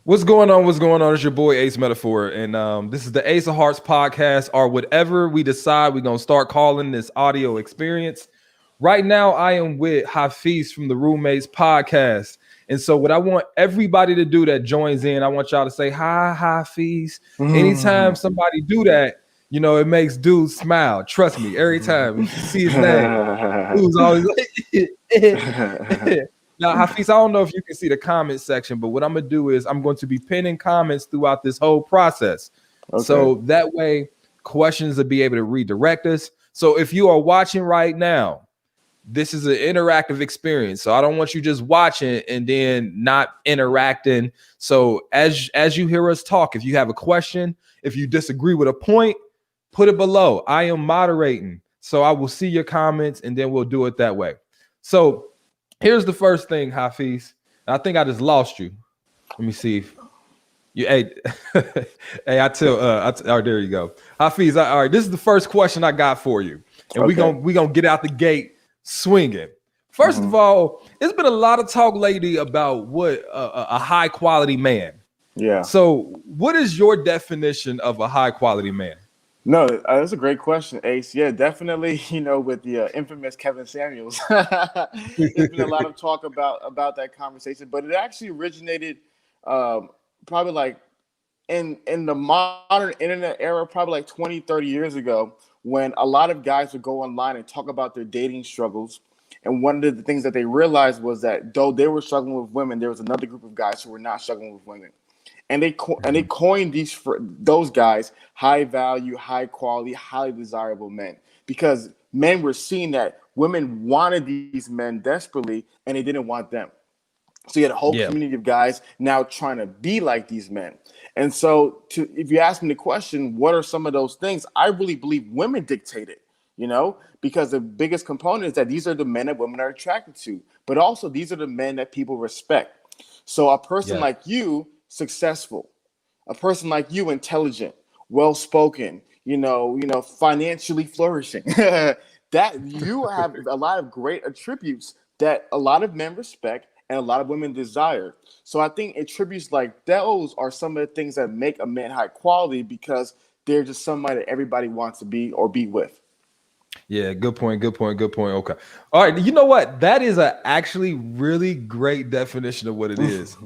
What's going on? What's going on? It's your boy Ace Metaphor, and this is the Ace of Hearts podcast, or whatever we decide we're gonna start calling this audio experience. Right now, I am with Hafeez from the Roommates podcast, and so what I want everybody to do that joins in, I want y'all to say hi, Hafeez. Anytime somebody do that, it makes dudes smile. Trust me, every time if you see his name, dudes always Now, Hafiz, I don't know if you can see the comment section, but what I'm gonna do is I'm going to be pinning comments throughout this whole process. Okay. So that way questions will be able to redirect us. So if you are watching right now, this is an interactive experience. So I don't want you just watching and then not interacting. So as you hear us talk, if you have a question, if you disagree with a point, put it below. I am moderating. So I will see your comments and then we'll do it that way. So here's the first thing, Hafiz. I think I just lost you. Let me see if you. Hey, hey. Oh, there you go, Hafiz. All right, this is the first question I got for you, and Okay. we gonna get out the gate swinging. First of all, there's been a lot of talk lately about what a high quality man. Yeah. So, what is your definition of a high quality man? No, that's a great question, Ace. Yeah, definitely. With the infamous Kevin Samuels, there's been a lot of talk about that conversation, but it actually originated probably like in the modern internet era, probably like 20, 30 years ago, when a lot of guys would go online and talk about their dating struggles. And one of the things that they realized was that though they were struggling with women, there was another group of guys who were not struggling with women. And they coined these for those guys high value, high quality, highly desirable men, because men were seeing that women wanted these men desperately and they didn't want them. So you had a whole Yeah, community of guys now trying to be like these men. And so if you ask me the question, what are some of those things? I really believe women dictate it, because the biggest component is that these are the men that women are attracted to, but also these are the men that people respect. So a person yeah, like you, successful, a person like you, intelligent, well spoken, financially flourishing, that you have a lot of great attributes that a lot of men respect and a lot of women desire. So I think attributes like those are some of the things that make a man high quality, because they're just somebody that everybody wants to be or be with. yeah. Good point. Good point. Good point. Okay. All right. You know what? That is a actually really great definition of what it is.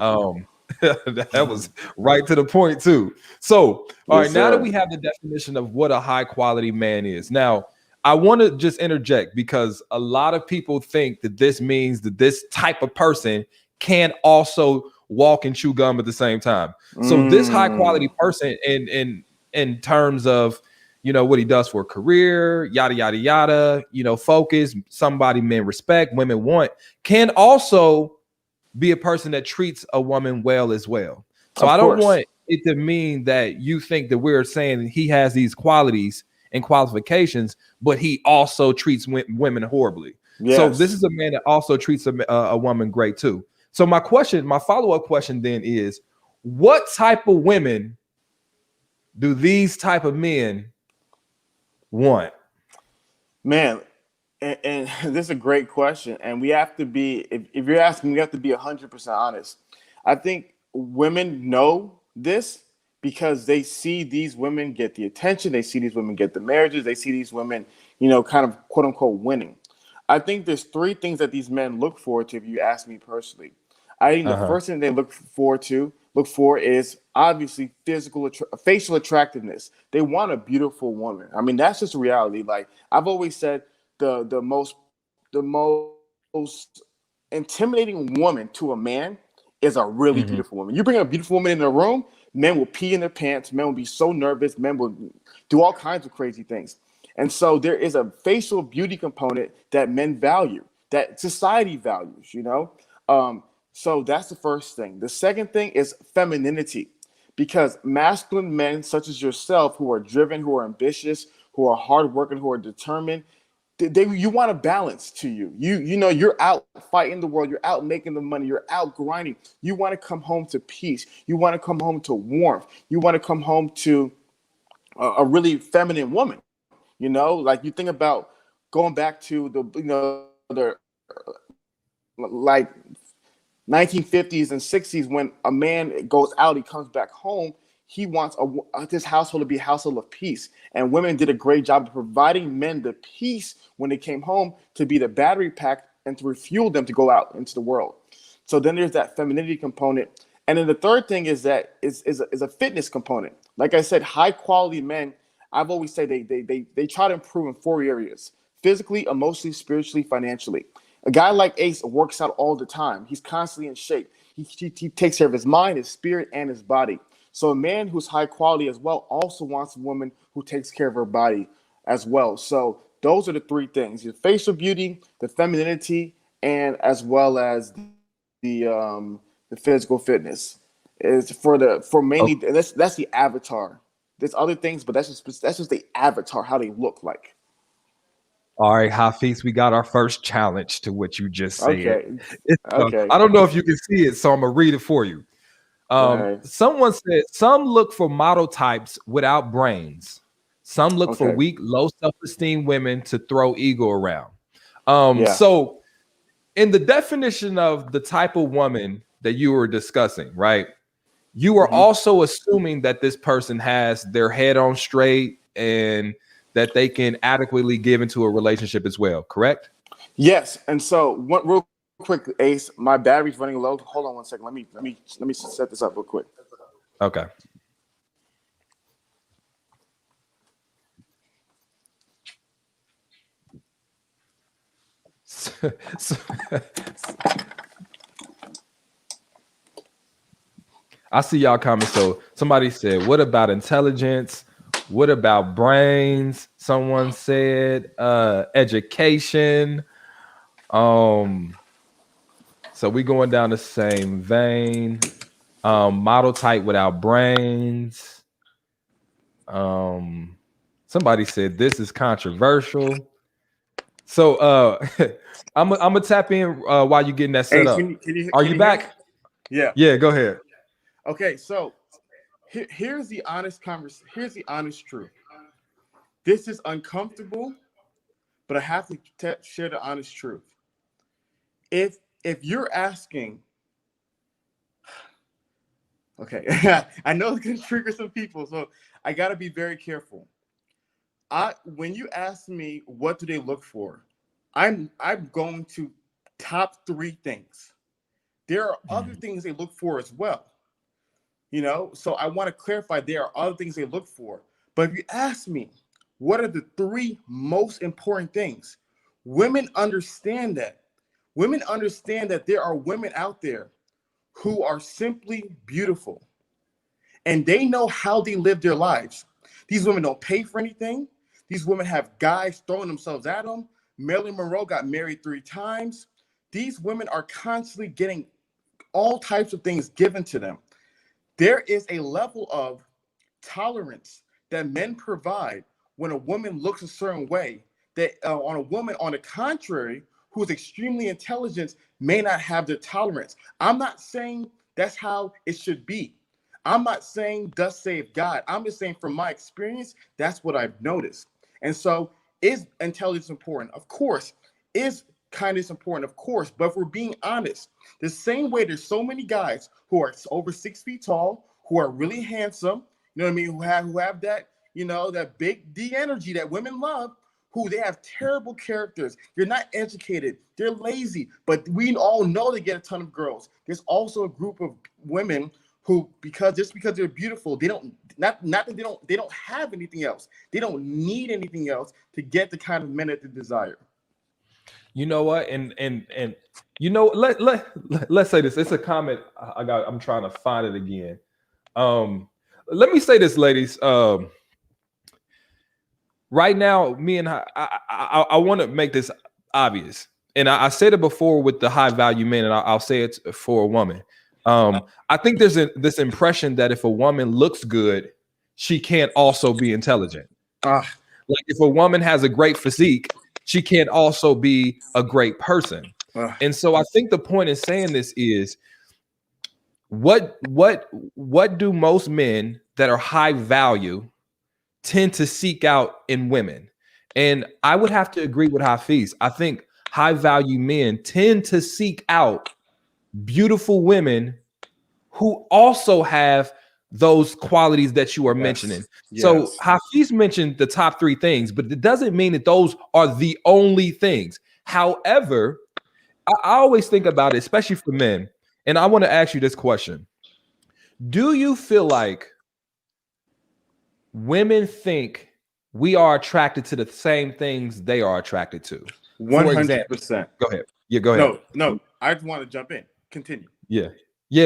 That was right to the point too. So, all right, Yes, now that we sir. have the definition of what a high quality man is, now I want to just interject because a lot of people think that this means that this type of person can also walk and chew gum at the same time. So, this high quality Mm, person, in terms of what he does for a career, yada yada yada, focus, somebody men respect, women want, can also be a person that treats a woman well as well. So of I don't course. want it to mean that you think that we're saying that he has these qualities and qualifications, but he also treats women horribly. So this Yes. is a man that also treats a woman great too. So my follow up question then is, what type of women do these type of men want? Man, and this is a great question. And we have to be, if you're asking, we have to be 100% honest. I think women know this because they see these women get the attention, they see these women get the marriages, they see these women, kind of quote unquote winning. I think there's three things that these men look forward to, if you ask me personally. I think the Uh-huh. first thing they look for is obviously facial attractiveness. They want a beautiful woman. I mean, that's just reality. Like I've always said, the most intimidating woman to a man is a really Mhm. beautiful woman. You bring a beautiful woman in the room, men will pee in their pants, men will be so nervous, men will do all kinds of crazy things. And so there is a facial beauty component that men value, that society values. So that's the first thing. The second thing is femininity, because masculine men such as yourself, who are driven, who are ambitious, who are hardworking, who are determined, you want a balance to you. You're out fighting the world, you're out making the money, you're out grinding. You want to come home to peace. You want to come home to warmth. You want to come home to a really feminine woman. Like you think about going back to the like 1950s and 60s, when a man goes out, he comes back home, he wants this household to be a household of peace. And women did a great job of providing men the peace when they came home to be the battery pack and to refuel them to go out into the world. So then there's that femininity component. And then the third thing is that is a fitness component. Like I said, high quality men, I've always said they try to improve in 4 areas: physically, emotionally, spiritually, financially. A guy like Ace works out all the time. He's constantly in shape. He takes care of his mind, his spirit, and his body. So a man who's high quality as well also wants a woman who takes care of her body as well. So those are the three things: your facial beauty, the femininity, and as well as the physical fitness. Is for mainly that's the avatar. There's other things, but that's just the avatar, how they look like. All right, Hafeez, we got our first challenge to what you just said. Okay. Okay. I don't know if you can see it, so I'm gonna read it for you. Right. Someone said some look for model types without brains. Some look for Okay. weak, low self-esteem women to throw ego around. Yeah. So in the definition of the type of woman that you were discussing, right? You are also assuming that this person has their head on straight and that they can adequately give into a relationship as well, correct? Yes. And so one real quick, Ace, my battery's running low. Hold on one second. Let me set this up real quick. Okay. So, I see y'all comments. So somebody said, what about intelligence? What about brains? Someone said education. So we going down the same vein. Model type without brains. Somebody said this is controversial. So I'm gonna tap in while you're getting that set Ace, up. can Are you you hear back? me? Yeah. Yeah, go ahead. Okay. So here's the honest conversation. Here's the honest truth. This is uncomfortable, but I have to share the honest truth. If you're asking, okay, I know it can trigger some people, so I got to be very careful. When you ask me what do they look for, I'm going to top three things. There are other things they look for as well. So I want to clarify there are other things they look for. But if you ask me, what are the three most important things? Women understand that. Women understand that there are women out there who are simply beautiful, and they know how they live their lives. These women don't pay for anything. These women have guys throwing themselves at them. Marilyn Monroe got married 3 times. These women are constantly getting all types of things given to them. There is a level of tolerance that men provide when a woman looks a certain way that on a woman, on the contrary, who is extremely intelligent, may not have the tolerance. I'm not saying that's how it should be. I'm not saying thus save God. I'm just saying from my experience, that's what I've noticed. And so is intelligence important? Of course. Is kindness important? Of course. But if we're being honest, the same way there's so many guys who are over 6 feet tall, who are really handsome, you know what I mean, who have that, that big D energy that women love, who they have terrible characters. They're not educated. They're lazy, but we all know they get a ton of girls. There's also a group of women who, because they're beautiful, they don't, not that they don't have anything else. They don't need anything else to get the kind of men that they desire. You know what? And let's say this. It's a comment I got. I'm trying to find it again. Let me say this, ladies. Right now, me and I want to make this obvious, and I said it before with the high value men, and I'll say it for a woman. I think there's this impression that if a woman looks good, she can't also be intelligent. Ah, Like if a woman has a great physique, she can't also be a great person. ah. And so I think the point in saying this is what do most men that are high value tend to seek out in women? And I would have to agree with Hafeez. I think high value men tend to seek out beautiful women who also have those qualities that you are mentioning. So Hafeez mentioned the top 3 things, but it doesn't mean that those are the only things. However, I always think about it, especially for men, and I want to ask you this question. Do you feel like women think we are attracted to the same things they are attracted to? 100%. Go ahead. Yeah, go ahead. No, I just want to jump in. Continue. Yeah,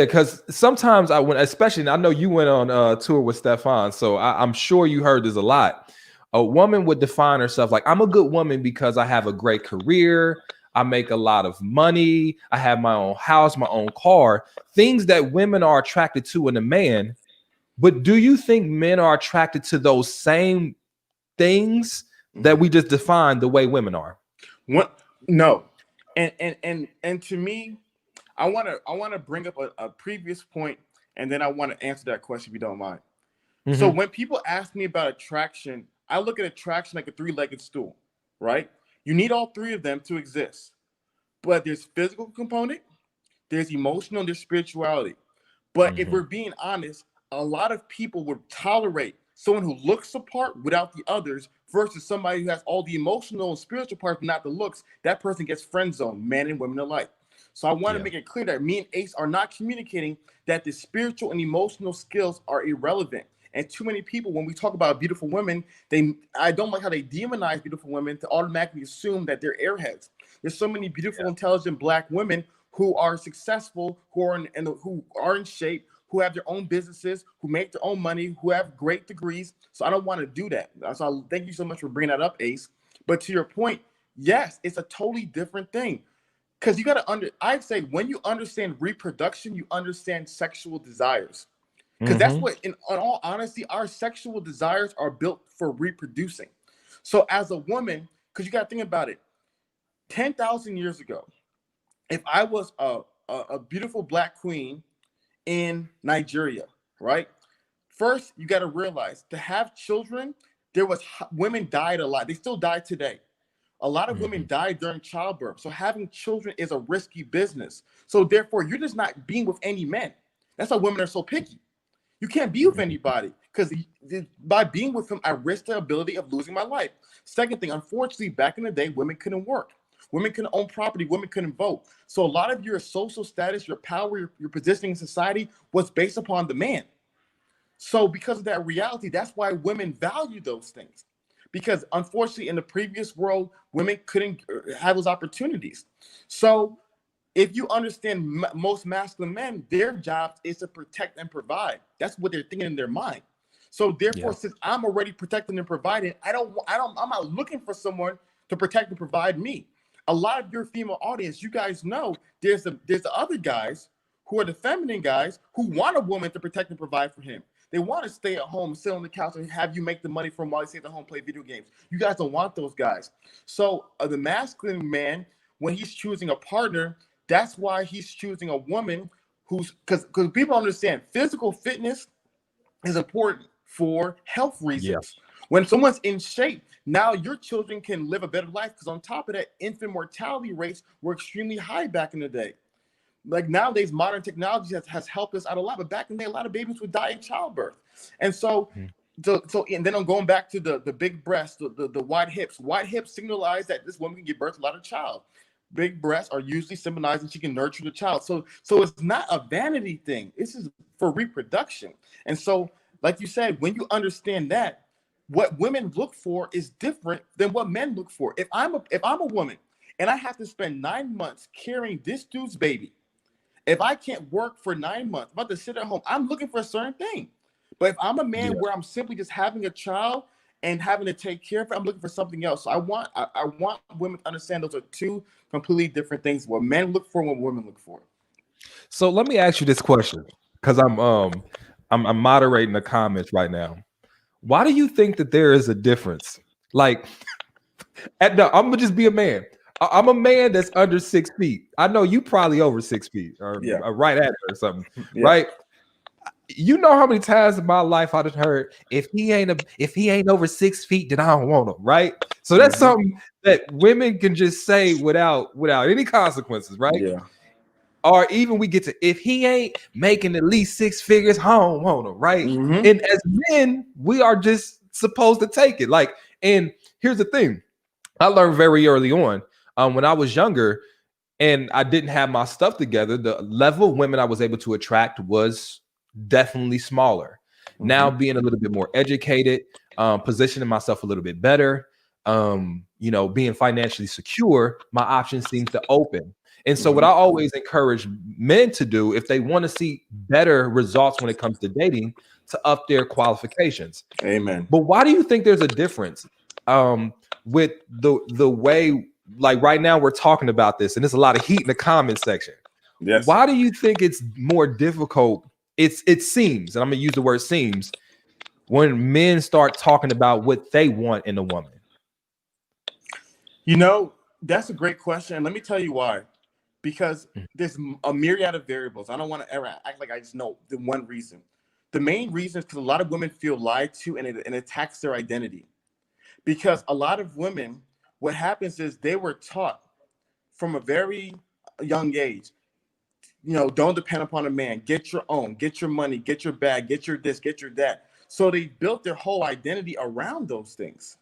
because sometimes especially, I know you went on tour with Stefan, so I'm sure you heard this a lot. A woman would define herself like, I'm a good woman because I have a great career, I make a lot of money, I have my own house, my own car, things that women are attracted to in a man. But do you think men are attracted to those same things that we just defined the way women are? What? No. And to me, I want to bring up a previous point, and then I want to answer that question if you don't mind. So when people ask me about attraction, I look at attraction like a 3-legged stool, right? You need all 3 of them to exist. But there's physical component, there's emotional, and there's spirituality. But if we're being honest, a lot of people would tolerate someone who looks the part without the others versus somebody who has all the emotional and spiritual parts, but not the looks. That person gets friend zoned, men and women alike. So I want to make it clear that me and Ace are not communicating that the spiritual and emotional skills are irrelevant. And too many people, when we talk about beautiful women, I don't like how they demonize beautiful women to automatically assume that they're airheads. There's so many beautiful, intelligent Black women who are successful, who are in shape, who have their own businesses, who make their own money, who have great degrees. So I don't want to do that. So thank you so much for bringing that up, Ace. But to your point, yes, it's a totally different thing. Because you got to I'd say when you understand reproduction, you understand sexual desires. Because that's what, in all honesty, our sexual desires are built for reproducing. So as a woman, because you got to think about it, 10,000 years ago, if I was a beautiful Black queen in Nigeria, right? First, you got to realize to have children, women died a lot. They still die today. A lot of women die during childbirth. So having children is a risky business. So therefore, you're just not being with any men. That's why women are so picky. You can't be with anybody because by being with them, I risk the ability of losing my life. Second thing, unfortunately, back in the day, women couldn't work. Women couldn't own property. Women couldn't vote. So a lot of your social status, your power, your positioning in society was based upon the man. So because of that reality, that's why women value those things. Because unfortunately, in the previous world, women couldn't have those opportunities. So if you understand most masculine men, their job is to protect and provide. That's what they're thinking in their mind. So therefore, since I'm already protecting and providing, I'm not looking for someone to protect and provide me. A lot of your female audience, you guys know, there's the other guys who are the feminine guys who want a woman to protect and provide for him. They want to stay at home, sit on the couch, and have you make the money from while they stay at home, play video games. You guys don't want those guys. So the masculine man, when he's choosing a partner, that's why he's choosing a woman who's because people understand physical fitness is important for health reasons. When someone's in shape, now your children can live a better life because on top of that, infant mortality rates were extremely high back in the day. Like nowadays, modern technology has helped us out a lot, but back in the day, a lot of babies would die in childbirth. And so, and then I'm going back to the big breasts, the wide hips. Wide hips signalize that this woman can give birth to a lot of child. Big breasts are usually symbolizing she can nurture the child. So it's not a vanity thing. This is for reproduction. And so, like you said, when you understand that, what women look for is different than what men look for. If I'm a woman and I have to spend 9 months carrying this dude's baby, if I can't work for 9 months, I'm about to sit at home, I'm looking for a certain thing. But if I'm a man where I'm simply just having a child and having to take care of it, I'm looking for something else. So I want women to understand those are 2 completely different things. What men look for and what women look for. So let me ask you this question, because I'm moderating the comments right now. Why do you think that there is a difference? Like, I'm gonna just be a man. I'm a man that's under 6 feet. I know you probably over 6 feet or right at it or something, right? You know how many times in my life I've heard if he ain't over 6 feet, then I don't want him, right? So that's something that women can just say without any consequences, right? or even we get to, if he ain't making at least 6 figures, I don't want him, right? And as men, we are just supposed to take it. Like, and here's the thing. I learned very early on, when I was younger and I didn't have my stuff together, the level of women I was able to attract was definitely smaller. Now being a little bit more educated, positioning myself a little bit better, being financially secure, my options seem to open. And so what I always encourage men to do, if they want to see better results when it comes to dating, to up their qualifications. Amen. But why do you think there's a difference with the way, like right now we're talking about this, and there's a lot of heat in the comment section. Yes. Why do you think it's more difficult? It seems, and I'm gonna use the word seems, when men start talking about what they want in a woman. That's a great question. And let me tell you why. Because there's a myriad of variables. I don't want to ever act like I just know the one reason. The main reason is because a lot of women feel lied to, and it attacks their identity. Because a lot of women, what happens is they were taught from a very young age, don't depend upon a man, get your own, get your money, get your bag, get your this, get your that. So they built their whole identity around those things.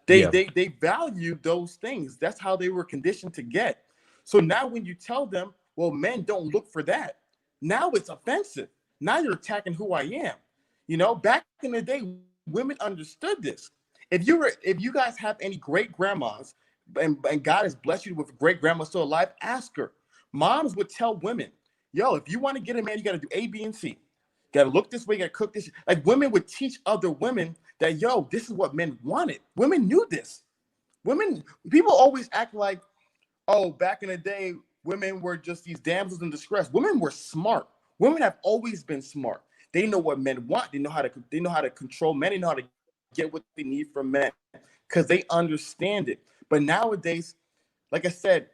They value those things. That's how they were conditioned to get. So now when you tell them, well, men don't look for that, now it's offensive. Now you're attacking who I am. Back in the day, women understood this. If you guys have any great grandmas, and God has blessed you with great grandma still alive, ask her. Moms would tell women, yo, if you want to get a man, you got to do A, B, and C. You got to look this way, you got to cook this. Like, women would teach other women that, yo, this is what men wanted. Women knew this. People always act like, oh, back in the day, women were just these damsels in distress. Women were smart. Women have always been smart. They know what men want. They know how to control men. They know how to get what they need from men because they understand it. But nowadays, like I said,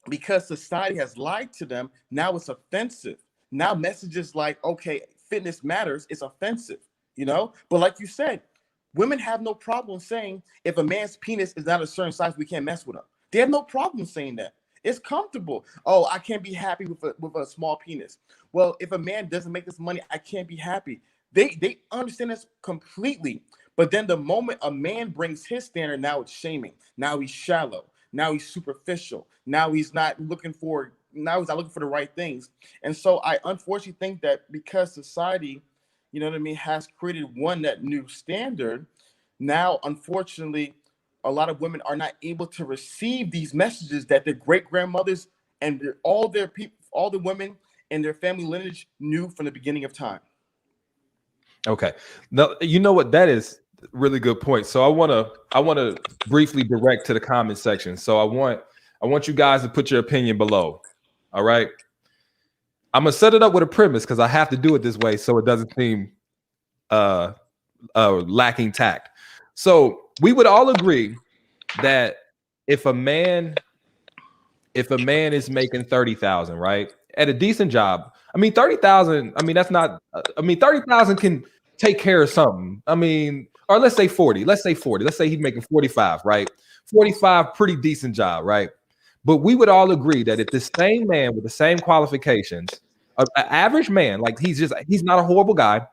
because society has lied to them, now it's offensive. Now messages like, okay, fitness matters, it's offensive, But like you said, women have no problem saying if a man's penis is not a certain size, we can't mess with him. They have no problem saying that. It's comfortable. Oh, I can't be happy with a small penis. Well, if a man doesn't make this money, I can't be happy. They understand this completely. But then the moment a man brings his standard, now it's shaming. Now he's shallow. Now he's superficial. Now he's not looking for the right things. And so I unfortunately think that because society, has created that new standard, now unfortunately a lot of women are not able to receive these messages that their great grandmothers and all the women in their family lineage knew from the beginning of time. Okay. Now, you know what? That is really good point. So I want to briefly direct to the comment section. So I want you guys to put your opinion below. All right. I'm gonna set it up with a premise because I have to do it this way so it doesn't seem lacking tact. So we would all agree that if a man is making 30,000, right, at a decent job, 30,000, that's not, 30,000 can take care of something. Or let's say 40. Let's say he's making 45, right? 45, pretty decent job, right? But we would all agree that if the same man with the same qualifications, an average man, like he's not a horrible guy.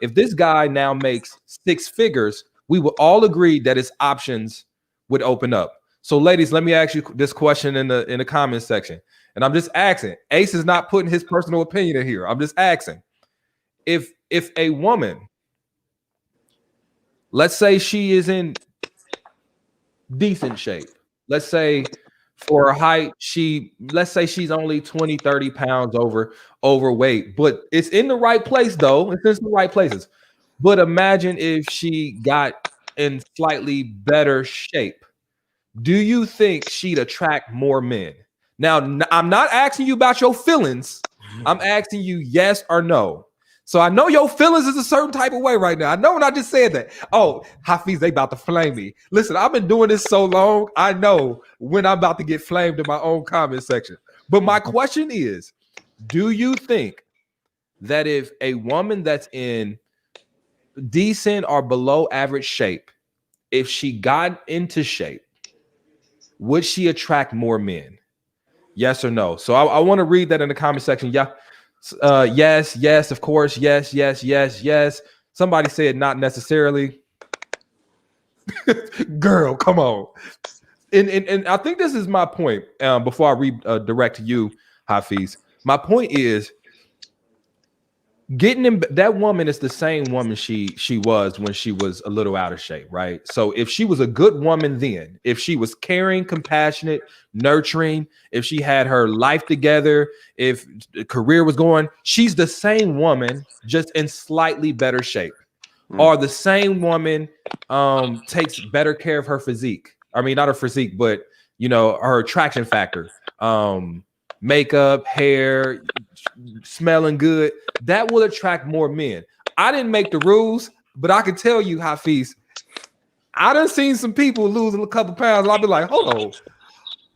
If this guy now makes 6 figures, we would all agree that his options would open up. So ladies, let me ask you this question in the comment section. And I'm just asking, Ace is not putting his personal opinion in here. I'm just asking, if a woman, let's say she is in decent shape, let's say for her height, let's say she's only 20, 30 pounds overweight, but it's in the right place though. It's in the right places. But imagine if she got in slightly better shape. Do you think she'd attract more men? Now, I'm not asking you about your feelings. I'm asking you yes or no. So I know your feelings is a certain type of way right now. I know when I just said that. Oh, Hafeez, they about to flame me. Listen, I've been doing this so long. I know when I'm about to get flamed in my own comment section. But my question is, do you think that if a woman that's in decent or below average shape, if she got into shape, would she attract more men? Yes or no? So I want to read that in the comment section. Yeah. Yes, yes, of course. Yes, yes, yes, yes. Somebody said not necessarily. Girl, come on. And I think this is my point. Before I redirect to you, Hafeez, my point is getting in that woman is the same woman she was when she was a little out of shape, right? So if she was a good woman then, if she was caring, compassionate, nurturing, if she had her life together, if the career was going, she's the same woman, just in slightly better shape. Or the same woman takes better care of her physique. I mean, not her physique, but her attraction factor. Makeup, hair, smelling good, that will attract more men. I didn't make the rules, but I can tell you, Hafeez, I done seen some people losing a couple pounds, and I'll be like, hold on,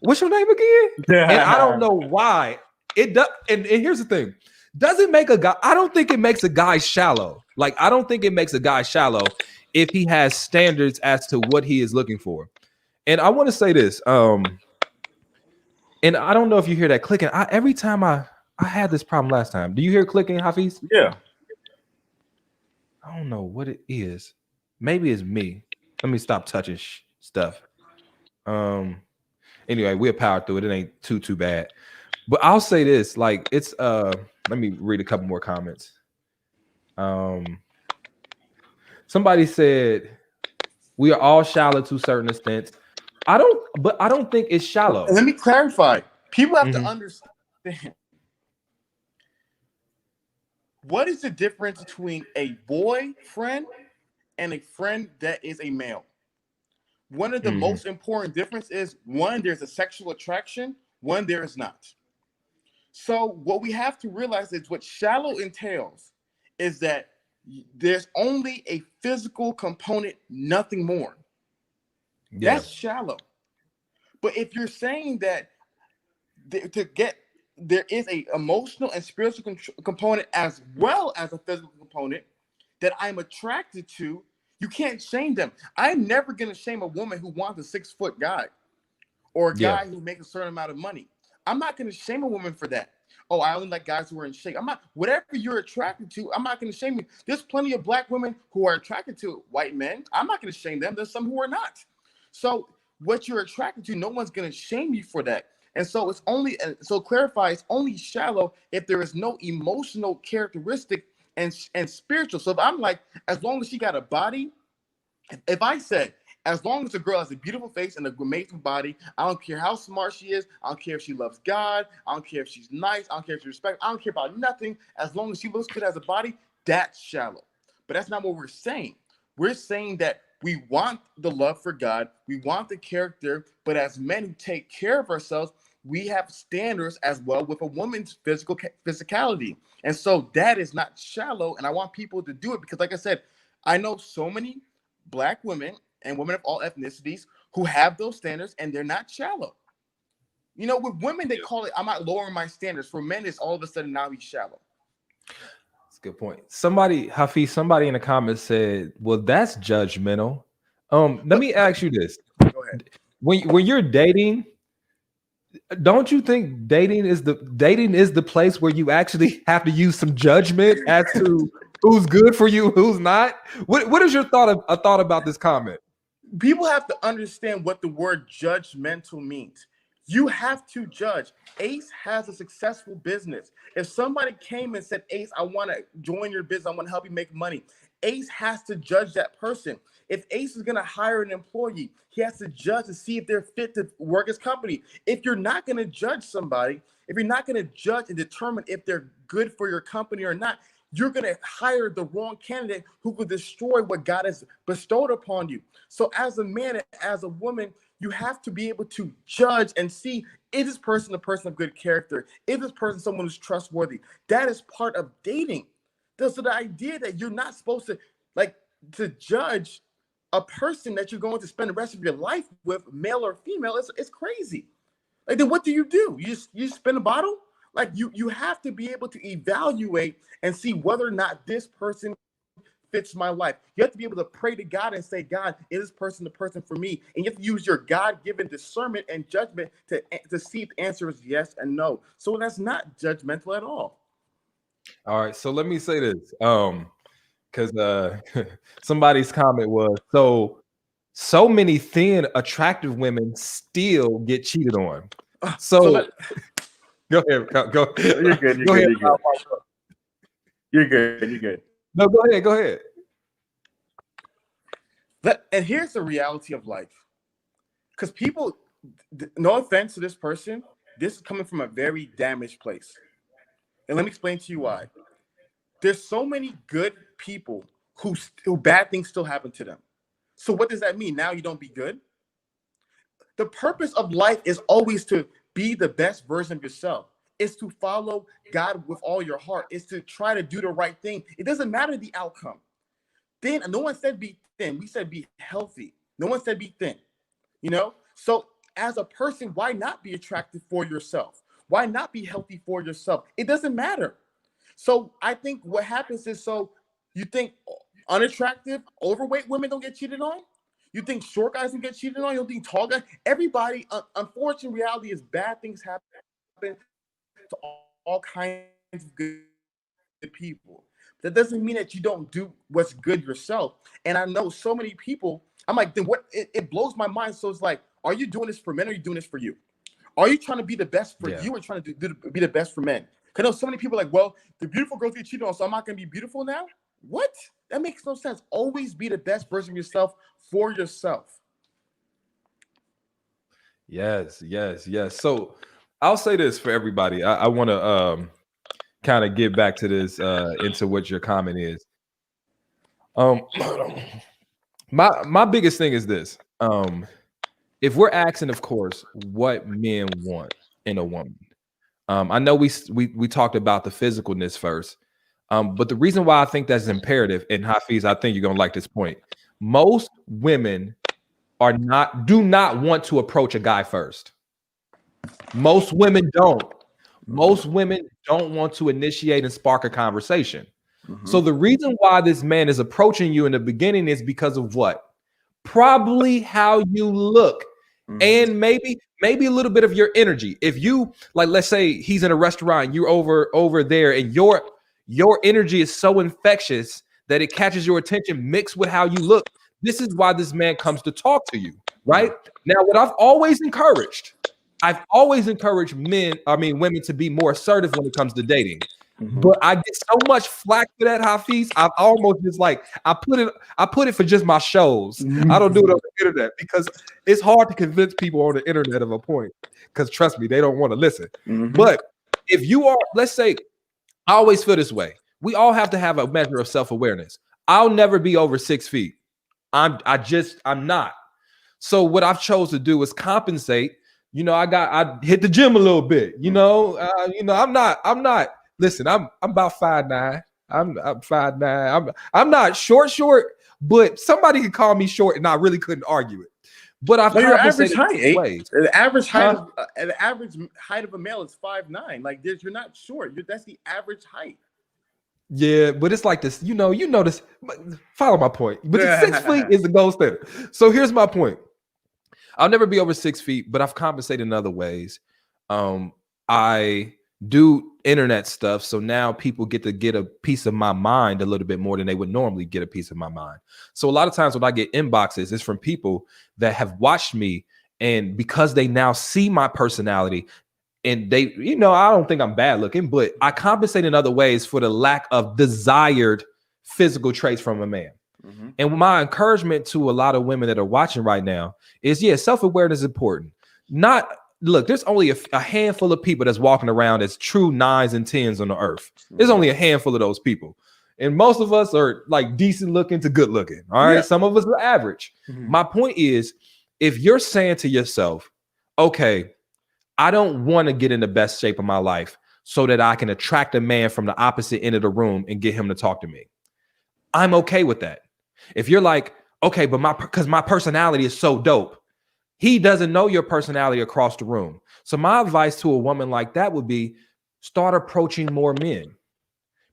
what's your name again? And I don't know why. It does, and here's the thing. Does it make a guy? I don't think it makes a guy shallow. Like, I don't think it makes a guy shallow if he has standards as to what he is looking for. And I want to say this. And I don't know if you hear that clicking. Every time I had this problem last time. Do you hear clicking, Hafeez? Yeah. I don't know what it is. Maybe it's me. Let me stop touching stuff. Anyway, we'll power through it. It ain't too bad. But I'll say this, like it's let me read a couple more comments. Somebody said we are all shallow to certain extents. I don't think it's shallow. Let me clarify. People have to understand. What is the difference between a boyfriend and a friend that is a male? One of the most important difference is, one, there's a sexual attraction, one, there is not. So what we have to realize is what shallow entails is that there's only a physical component, nothing more. Yeah. That's shallow. But if you're saying that there is a emotional and spiritual component as well as a physical component that I'm attracted to, you can't shame them. I'm never going to shame a woman who wants a 6-foot guy or a guy who makes a certain amount of money. I'm not going to shame a woman for that. Oh, I only like guys who are in shape. I'm not, whatever you're attracted to, I'm not going to shame you. There's plenty of black women who are attracted to white men. I'm not going to shame them. There's some who are not. So what you're attracted to, no one's going to shame you for that. And so it's only, so clarify, it's only shallow if there is no emotional characteristic and spiritual. So if I'm like, as long as she got a body, if I said, as long as a girl has a beautiful face and an amazing body, I don't care how smart she is. I don't care if she loves God. I don't care if she's nice. I don't care if she respects. I don't care about nothing. As long as she looks good as a body, that's shallow. But that's not what we're saying. We're saying that we want the love for God. We want the character. But as men who take care of ourselves, we have standards as well with a woman's physicality. And so that is not shallow. And I want people to do it because, like I said, I know so many black women and women of all ethnicities who have those standards, and they're not shallow. You know, with women, they call it, I'm not lowering my standards. For men, it's all of a sudden now he's shallow. That's a good point. Hafeez, somebody in the comments said, well, that's judgmental. Let me ask you this. Go ahead. When you're dating, don't you think dating is the place where you actually have to use some judgment as to who's good for you, who's not? What is your thought about this comment? People have to understand what the word judgmental means. You have to judge. Ace has a successful business. If somebody came and said, Ace, I want to join your business, I want to help you make money, Ace has to judge that person. If Ace is going to hire an employee, he has to judge to see if they're fit to work his company. If you're not going to judge somebody, if you're not going to judge and determine if they're good for your company or not, you're going to hire the wrong candidate who could destroy what God has bestowed upon you. So as a man and as a woman, you have to be able to judge and see, is this person a person of good character? Is this person someone who's trustworthy? That is part of dating. So the idea that you're not supposed to judge a person that you're going to spend the rest of your life with, male or female, it's crazy. Like, then what do? You spin a bottle? Like, you have to be able to evaluate and see whether or not this person fits my life. You have to be able to pray to God and say, God, is this person the person for me? And you have to use your God-given discernment and judgment to see if the answer is yes and no. So that's not judgmental at all. All right, so let me say this, because somebody's comment was so many thin, attractive women still get cheated on. So go ahead, go. You're good. You're go good. ahead. You're good. You're good. No, go ahead. Go ahead. And here's the reality of life, because people, no offense to this person, this is coming from a very damaged place, and let me explain to you why. There's so many good people who bad things still happen to them. So what does that mean? Now you don't be good? The purpose of life is always to be the best version of yourself. It's to follow God with all your heart. It's to try to do the right thing. It doesn't matter the outcome. Then no one said be thin. We said be healthy. No one said be thin. So as a person, why not be attractive for yourself? Why not be healthy for yourself? It doesn't matter. So I think what happens is, so you think unattractive, overweight women don't get cheated on? You think short guys don't get cheated on? You don't think tall guys? Everybody, unfortunate reality is bad things happen to all kinds of good people. That doesn't mean that you don't do what's good yourself. And I know so many people, I'm like, then what? It blows my mind. So it's like, are you doing this for men or are you doing this for you? Are you trying to be the best for you or trying to be the best for men? Because I know so many people are like, well, the beautiful girls get cheated on, so I'm not going to be beautiful now? What? That makes no sense. Always be the best version of yourself for yourself. Yes. So I'll say this for everybody. I want to kind of get back to this into what your comment is. My biggest thing is this. If we're asking, of course, what men want in a woman, I know we talked about the physicalness first, but the reason why I think that's imperative, and Hafeez, I think you're gonna like this point. Most women do not want to approach a guy first. Most women don't. Most women don't want to initiate and spark a conversation. So the reason why this man is approaching you in the beginning is because of what? Probably how you look. And maybe a little bit of your energy. If you, like, let's say he's in a restaurant, you're over there, and your energy is so infectious that it catches your attention mixed with how you look. This is why this man comes to talk to you, right? Now, what I've always encouraged women to be more assertive when it comes to dating. But I get so much flack for that, Hafeez. I've almost just like I put it for just my shows. I don't do it on the internet because it's hard to convince people on the internet of a point. Because trust me, they don't want to listen. But if you are, let's say, I always feel this way. We all have to have a measure of self-awareness. I'll never be over 6 feet. I'm not. So what I've chose to do is compensate. I hit the gym a little bit. I'm not. Listen, I'm about 5'9". I'm 5'9". I'm not short, but somebody could call me short, and I really couldn't argue it. But I've your average height. The average height of a male is 5'9". Like this, you're not short. That's the average height. Yeah, but it's like this. You know this. Follow my point. But 6 feet is the gold standard. So here's my point. I'll never be over 6 feet, but I've compensated in other ways. I do internet stuff, so now people get to get a piece of my mind a little bit more than they would normally get a piece of my mind. So a lot of times when I get inboxes, it's from people that have watched me, and because they now see my personality, and they, I don't think I'm bad looking, but I compensate in other ways for the lack of desired physical traits from a man. And my encouragement to a lot of women that are watching right now is, self-awareness is important. Look, there's only a handful of people that's walking around as true 9s and 10s on the earth. There's only a handful of those people. And most of us are like decent looking to good looking. All right. Yeah. Some of us are average. My point is, if you're saying to yourself, okay, I don't want to get in the best shape of my life so that I can attract a man from the opposite end of the room and get him to talk to me, I'm okay with that. If you're like, okay, but because my personality is so dope, he doesn't know your personality across the room. So my advice to a woman like that would be start approaching more men,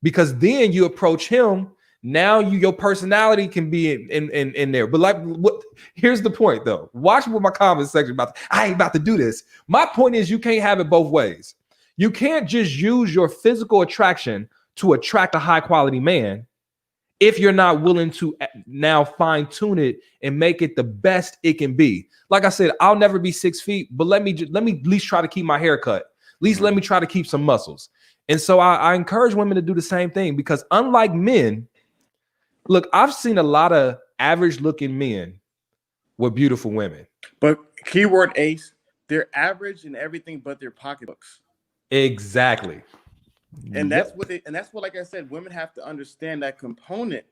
because then you approach him Now your personality can be in there. But like, what? Here's the point though. Watch what my comment section about. I ain't about to do this. My point is, you can't have it both ways. You can't just use your physical attraction to attract a high quality man if you're not willing to now fine tune it and make it the best it can be. Like I said, I'll never be 6 feet, but let me at least try to keep my hair cut. At least let me try to keep some muscles. And so I encourage women to do the same thing, because unlike men, look, I've seen a lot of average looking men with beautiful women. But keyword Ace, they're average in everything but their pocketbooks. Exactly. And that's what like I said, women have to understand that component.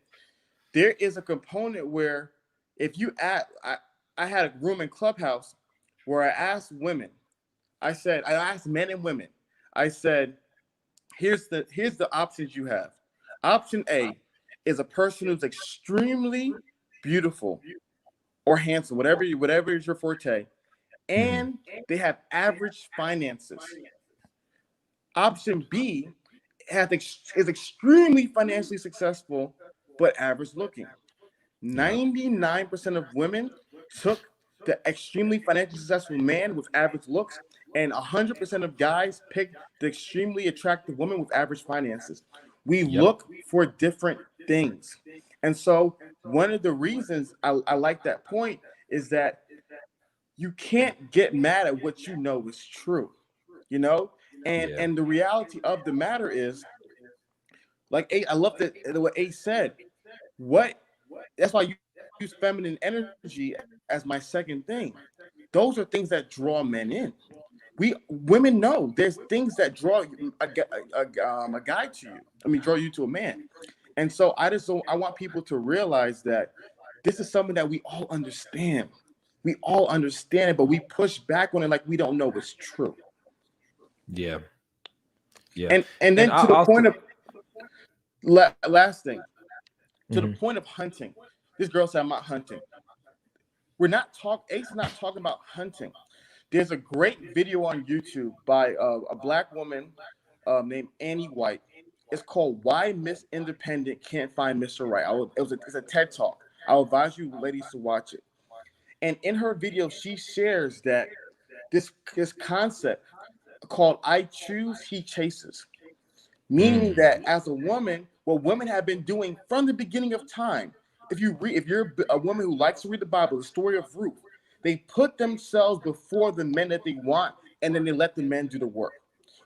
There is a component where if you I had a room in Clubhouse where I asked women, I asked men and women, I said, here's the options you have. Option A is a person who's extremely beautiful or handsome, whatever is your forte, and they have average finances. Option B is extremely financially successful but average looking. 99% of women took the extremely financially successful man with average looks, and 100% of guys picked the extremely attractive woman with average finances. We look for different things. And so one of the reasons I like that point is that you can't get mad at what you know is true, you know? And the reality of the matter is, like I love what Ace said. That's why you use feminine energy as my second thing. Those are things that draw men in. Women know there's things that draw a guy to you. I mean, draw you to a man. And so I want people to realize that this is something that we all understand. We all understand it, but we push back on it like we don't know it's true. Yeah. And then to the point of last thing, to the point of hunting. This girl said, I'm not hunting. Ace is not talking about hunting. There's a great video on YouTube by a black woman named Annie White. It's called Why Miss Independent Can't Find Mr. Right. It's a TED Talk. I'll advise you ladies to watch it. And in her video, she shares that this concept called I choose, he chases. Meaning that as a woman, what women have been doing from the beginning of time, if you're a woman who likes to read the Bible, the story of Ruth, they put themselves before the men that they want, and then they let the men do the work.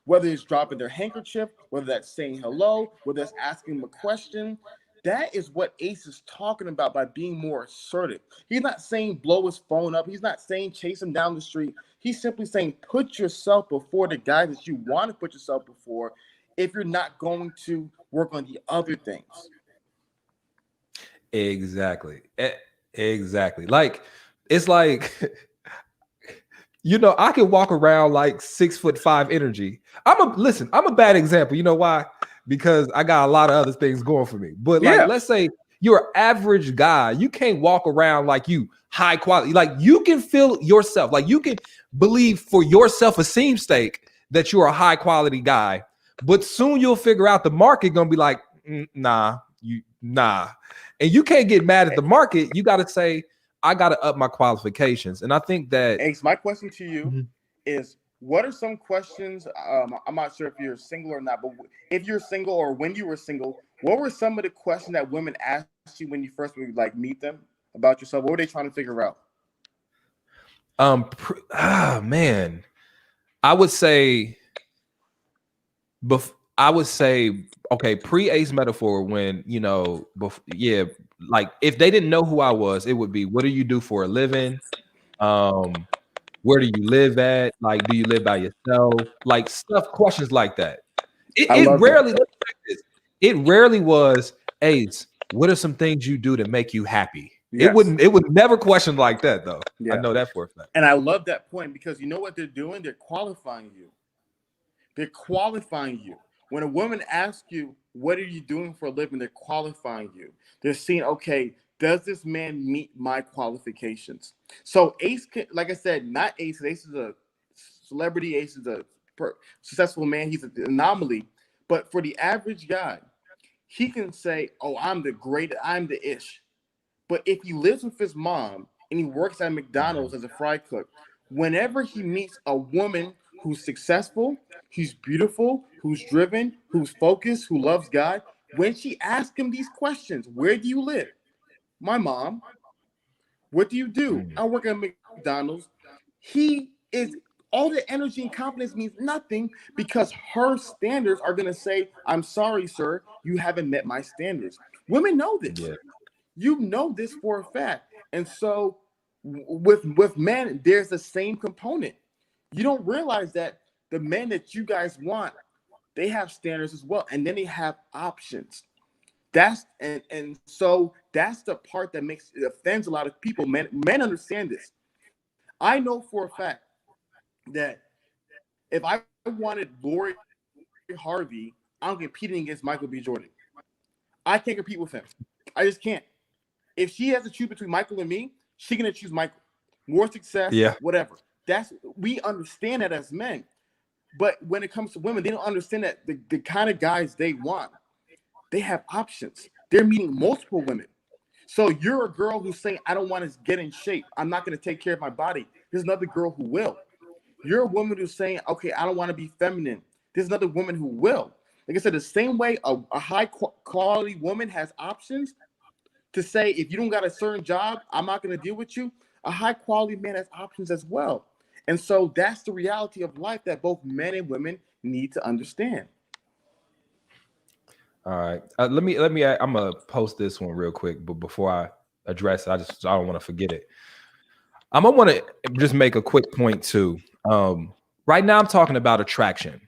Whether it's dropping their handkerchief, whether that's saying hello, whether that's asking them a question. That is what Ace is talking about by being more assertive. He's not saying blow his phone up. He's not saying chase him down the street. He's simply saying put yourself before the guy that you want to put yourself before, if you're not going to work on the other things. Exactly. Like, it's like, I can walk around like 6'5" energy. I'm a bad example. You know why? Because I got a lot of other things going for me. But like, let's say you're an average guy. You can't walk around like you high quality. Like, you can feel yourself. Like, you can believe for your self-esteem stake that you're a high quality guy. But soon you'll figure out the market gonna be like, nah. And you can't get mad at the market. You got to say, I got to up my qualifications. And I think that Ace, my question to you is, what are some questions? I'm not sure if you're single or not, but if you're single or when you were single, what were some of the questions that women asked you when you first would like meet them about yourself? What were they trying to figure out? Man, I would say, okay, pre-Ace metaphor, when, like if they didn't know who I was, it would be, what do you do for a living? Where do you live at? Like, do you live by yourself? Like, questions like that. It rarely was, Ace, what are some things you do to make you happy? Yes. It would never question like that though. Yeah. I know that for a fact. And I love that point, because you know what they're doing? They're qualifying you. They're qualifying you. When a woman asks you, what are you doing for a living? They're qualifying you. They're seeing, okay, does this man meet my qualifications? So Ace, like I said, not Ace. Ace is a celebrity. Ace is a successful man. He's an anomaly. But for the average guy, he can say, "Oh, I'm the ish." But if he lives with his mom and he works at McDonald's as a fry cook, whenever he meets a woman who's successful, who's beautiful, who's driven, who's focused, who loves God, when she asks him these questions, where do you live? My mom. What do you do? Mm. I work at McDonald's. He is all the energy and confidence means nothing because her standards are going to say, I'm sorry, sir, you haven't met my standards. Women know this. Yeah. You know this for a fact. And so with men, there's the same component. You don't realize that the men that you guys want, they have standards as well. And then they have options. And so that's the part that offends a lot of people. Men understand this. I know for a fact that if I wanted Lori Harvey, I'm competing against Michael B. Jordan. I can't compete with him. I just can't. If she has to choose between Michael and me, she's gonna choose Michael. More success, Yeah. whatever. We understand that as men. But when it comes to women, they don't understand that the kind of guys they want, they have options. They're meeting multiple women. So you're a girl who's saying, I don't want to get in shape. I'm not going to take care of my body. There's another girl who will. You're a woman who's saying, okay, I don't want to be feminine. There's another woman who will. Like I said, the same way a high quality woman has options to say, if you don't got a certain job, I'm not going to deal with you. A high quality man has options as well. And so that's the reality of life that both men and women need to understand. All right. Let me. I'm gonna post this one real quick, but before I address it, I don't want to forget it. I'm gonna want to just make a quick point too. Right now, I'm talking about attraction.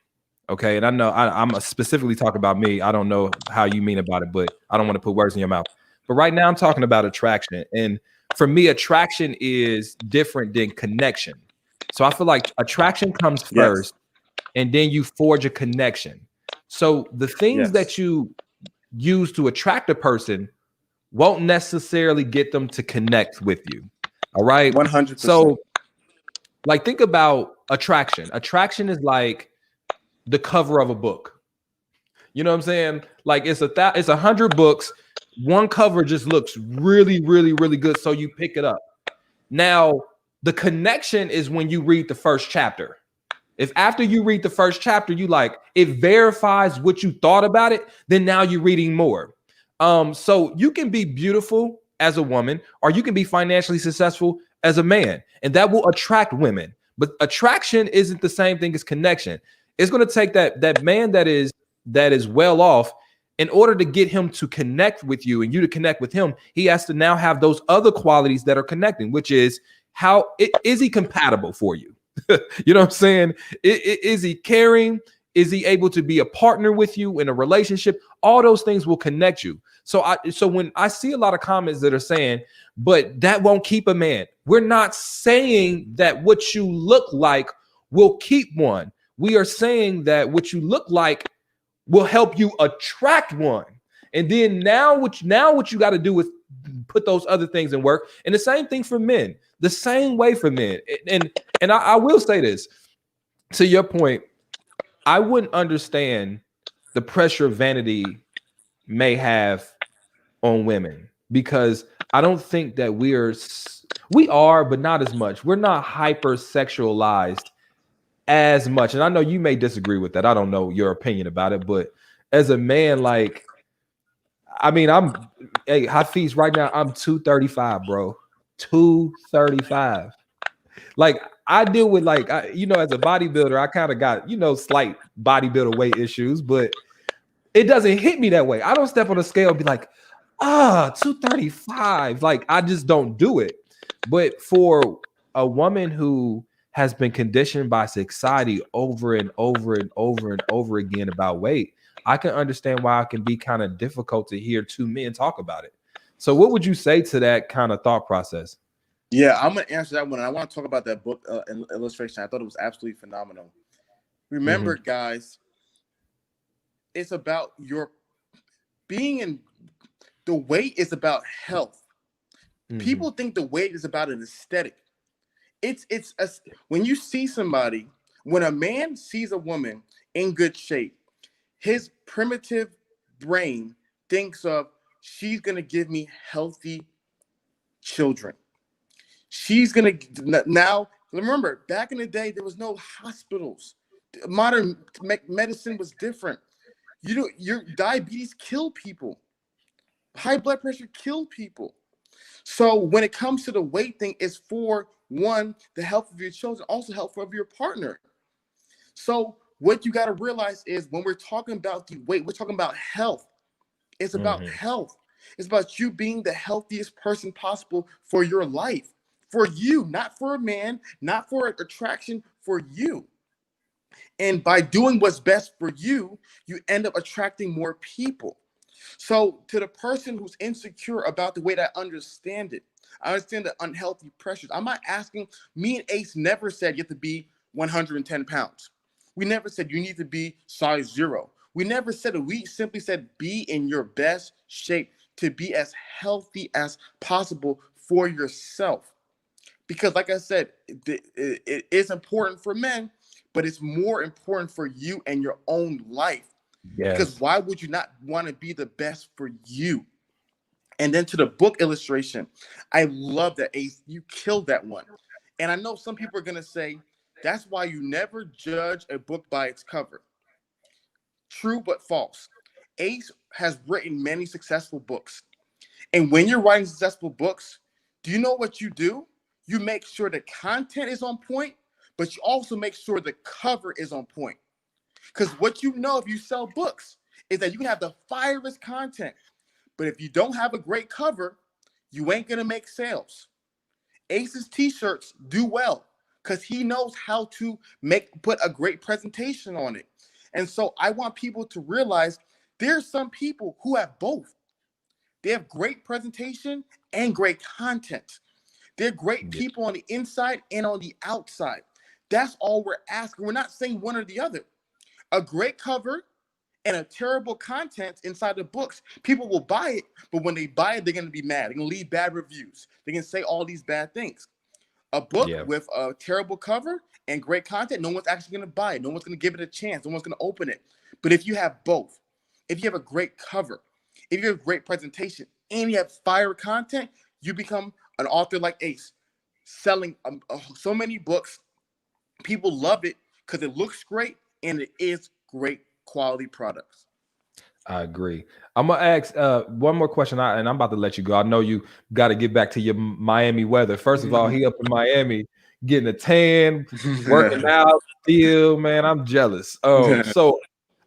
Okay, and I know I'm specifically talking about me. I don't know how you mean about it, but I don't want to put words in your mouth. But right now, I'm talking about attraction, and for me, attraction is different than connection. So I feel like attraction comes Yes. first, and then you forge a connection. So the things Yes. that you use to attract a person won't necessarily get them to connect with you. All right. 100%. So, like, think about attraction. Attraction is like the cover of a book. You know what I'm saying? Like, it's 100 books. One cover just looks really, really, really good. So you pick it up. Now, the connection is when you read the first chapter. If after you read the first chapter, you like it verifies what you thought about it, then now you're reading more. So you can be beautiful as a woman, or you can be financially successful as a man, and that will attract women. But attraction isn't the same thing as connection. It's going to take that man that is well off. In order to get him to connect with you and you to connect with him, he has to now have those other qualities that are connecting, which is is he compatible for you? You know what I'm saying? Is he caring? Is he able to be a partner with you in a relationship? All those things will connect you. So when I see a lot of comments that are saying, but that won't keep a man, we're not saying that what you look like will keep one. We are saying that what you look like will help you attract one. And then now what you got to do is put those other things in work. And the same thing for men. The same way for men. And I will say this, to your point, I wouldn't understand the pressure vanity may have on women, because I don't think that we are, but not as much. We're not hyper sexualized as much. And I know you may disagree with that. I don't know your opinion about it, but as a man, like, I mean, Hafeez, right now, I'm 235, bro. 235. Like, I deal with, like, as a bodybuilder, I kind of got, slight bodybuilder weight issues, but it doesn't hit me that way. I don't step on the scale and be like, 235. Like, I just don't do it. But for a woman who has been conditioned by society over and over and over and over again about weight, I can understand why it can be kind of difficult to hear two men talk about it. So what would you say to that kind of thought process? Yeah, I'm going to answer that one. And I want to talk about that book illustration. I thought it was absolutely phenomenal. Remember, guys, it's about your being in the weight is about health. People think the weight is about an aesthetic. When you see somebody, when a man sees a woman in good shape, his primitive brain thinks of, she's going to give me healthy children. She's going to, now, remember, back in the day, there was no hospitals. Modern medicine was different. You know, your diabetes killed people. High blood pressure killed people. So when it comes to the weight thing, it's for, one, the health of your children, also health of your partner. So what you got to realize is when we're talking about the weight, we're talking about health. It's about health. It's about you being the healthiest person possible for your life, for you, not for a man, not for attraction, for you. And by doing what's best for you, you end up attracting more people. So to the person who's insecure about the way that I understand it, I understand the unhealthy pressures. I'm not asking, me and Ace never said you have to be 110 pounds. We never said you need to be size 0. We never said it. We simply said be in your best shape to be as healthy as possible for yourself. Because like I said, it is important for men, but it's more important for you and your own life. Yes. Because why would you not want to be the best for you? And then to the book illustration, I love that, Ace. You killed that one. And I know some people are going to say, that's why you never judge a book by its cover. True, but false. Ace has written many successful books. And when you're writing successful books, do you know what you do? You make sure the content is on point, but you also make sure the cover is on point. Because what you know if you sell books is that you can have the fireest content, but if you don't have a great cover, you ain't going to make sales. Ace's t-shirts do well because he knows how to put a great presentation on it. And so I want people to realize there's some people who have both. They have great presentation and great content. They're great people on the inside and on the outside. That's all we're asking. We're not saying one or the other. A great cover and a terrible content inside the books, people will buy it, but when they buy it, they're going to be mad. They're going to leave bad reviews. They're going to say all these bad things. A book with a terrible cover and great content, no one's actually going to buy it. No one's going to give it a chance. No one's going to open it. But if you have both, if you have a great cover, if you have a great presentation, and you have fire content, you become an author like Ace, selling so many books. People love it because it looks great and it is great quality products. I agree. I'm gonna ask one more question, and I'm about to let you go. I know you got to get back to your Miami weather. First of all, he up in Miami getting a tan, working out, still, man. I'm jealous. So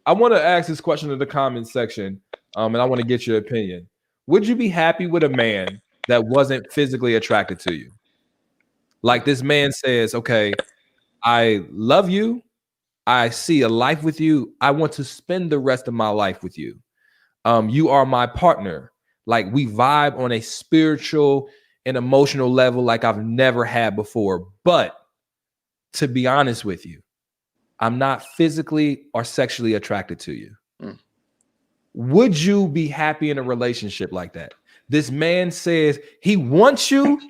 I want to ask this question in the comment section, and I want to get your opinion. Would you be happy with a man that wasn't physically attracted to you? Like this man says, okay, I love you. I see a life with you. I want to spend the rest of my life with you. You are my partner. Like we vibe on a spiritual and emotional level like I've never had before. But to be honest with you, I'm not physically or sexually attracted to you. Would you be happy in a relationship like that? This man says he wants you.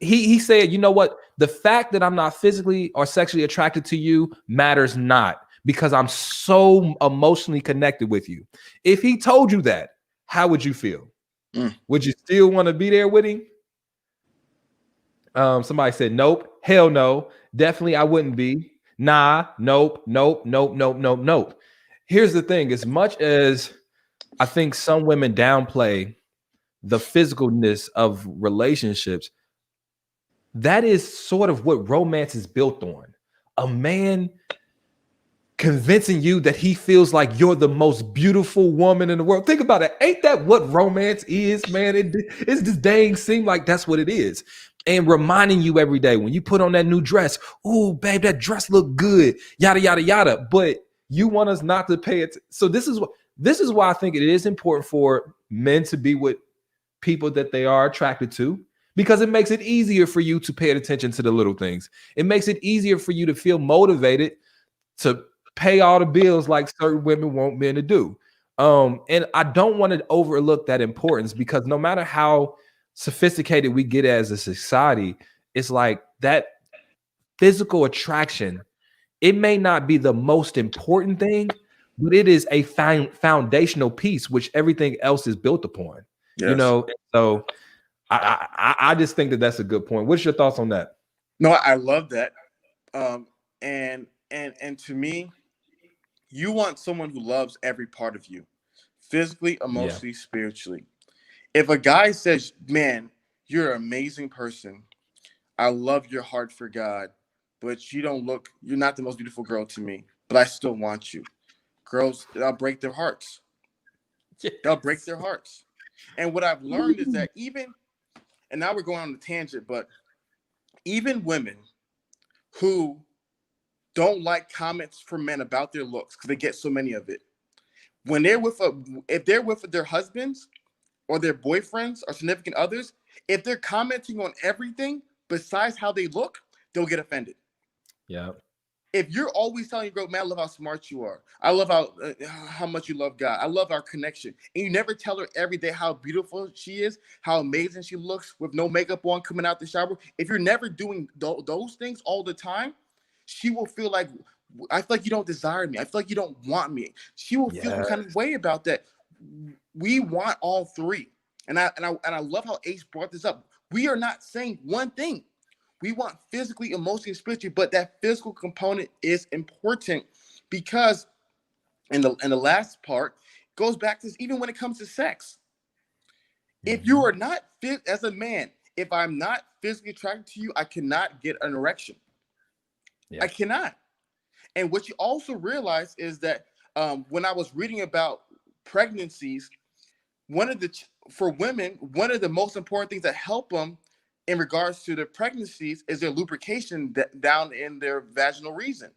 He said, you know what? The fact that I'm not physically or sexually attracted to you matters not because I'm so emotionally connected with you. If he told you that, how would you feel? Would you still want to be there with him? Somebody said, nope, hell no. Definitely I wouldn't be. Nah, nope. Here's the thing. As much as I think some women downplay the physicalness of relationships, that is sort of what romance is built on. A man convincing you that he feels like you're the most beautiful woman in the world. Think about it. Ain't that what romance is, man? It's just dang seem like that's what it is. And reminding you every day when you put on that new dress, oh, babe, that dress look good, yada, yada, yada. But you want us not to pay it. So this is why I think it is important for men to be with people that they are attracted to. Because it makes it easier for you to pay attention to the little things. It makes it easier for you to feel motivated to pay all the bills like certain women want men to do. And I don't want to overlook that importance because no matter how sophisticated we get as a society, it's like that physical attraction, it may not be the most important thing, but it is a foundational piece which everything else is built upon. Yes. You know, so I just think that that's a good point. What's your thoughts on that? No, I love that. And to me, you want someone who loves every part of you, physically, emotionally, spiritually. If a guy says, "Man, you're an amazing person. I love your heart for God, but you're not the most beautiful girl to me, but I still want you." Girls, that'll break their hearts. They'll break their hearts. And what I've learned is that and now we're going on a tangent, but even women who don't like comments from men about their looks, because they get so many of it, when if they're with their husbands or their boyfriends or significant others, if they're commenting on everything besides how they look, they'll get offended. Yeah. If you're always telling your girl, "Man, I love how smart you are. I love how much you love God. I love our connection," and you never tell her every day how beautiful she is, how amazing she looks with no makeup on, coming out the shower. If you're never doing those things all the time, she will feel like, "I feel like you don't desire me. I feel like you don't want me." She will feel some kind of way about that. We want all three, and I love how Ace brought this up. We are not saying one thing. We want physically, emotionally, spiritually, but that physical component is important because in the last part goes back to this, even when it comes to sex. If you are not fit as a man, if I'm not physically attracted to you, I cannot get an erection. Yeah. I cannot. And what you also realize is that when I was reading about pregnancies, for women, one of the most important things that help them in regards to their pregnancies is their lubrication down in their vaginal region,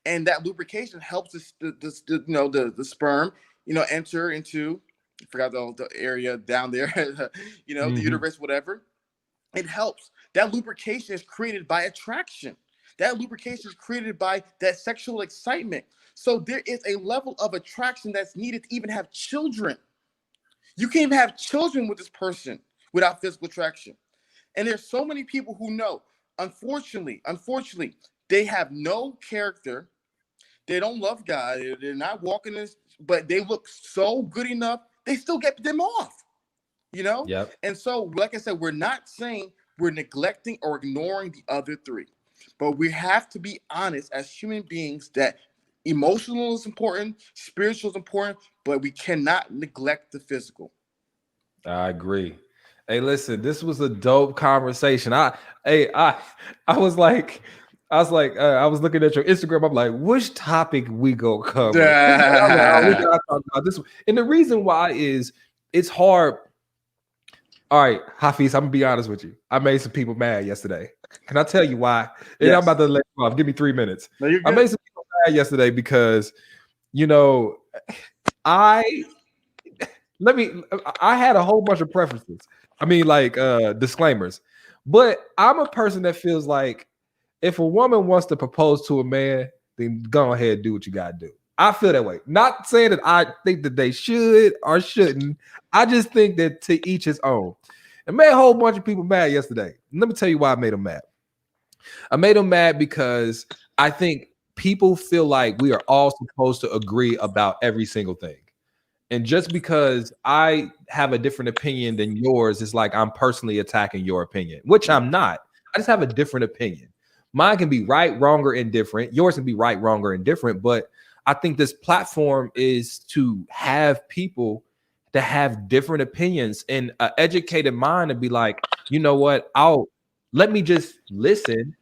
and that lubrication helps the sperm enter into, I forgot the area down there, the uterus, whatever. It helps. That lubrication is created by attraction. That lubrication is created by that sexual excitement. So there is a level of attraction that's needed to even have children. You can't even have children with this person without physical attraction. And there's so many people who know, unfortunately, they have no character. They don't love God. They're not walking this, but they look so good enough, they still get them off, Yep. And so, like I said, we're not saying we're neglecting or ignoring the other three, but we have to be honest as human beings that emotional is important, spiritual is important, but we cannot neglect the physical. I agree. Hey, listen, this was a dope conversation. I was looking at your Instagram. I'm like, which topic we go cover? We gotta talk about this one. And the reason why is it's hard. All right, Hafeez, I'm gonna be honest with you. I made some people mad yesterday. Can I tell you why? And I'm about to let you off. Give me 3 minutes. No, I made some people mad yesterday because, I had a whole bunch of preferences. I mean, like disclaimers. But I'm a person that feels like if a woman wants to propose to a man, then go ahead and do what you gotta do. I feel that way. Not saying that I think that they should or shouldn't. I just think that to each his own. It made a whole bunch of people mad yesterday. Let me tell you why I made them mad. I made them mad because I think people feel like we are all supposed to agree about every single thing. And just because I have a different opinion than yours, it's like I'm personally attacking your opinion, which I'm not. I just have a different opinion. Mine can be right, wrong, or indifferent. Yours can be right, wrong, or indifferent. But I think this platform is to have people that have different opinions and an educated mind to be like, you know what? Let me just listen.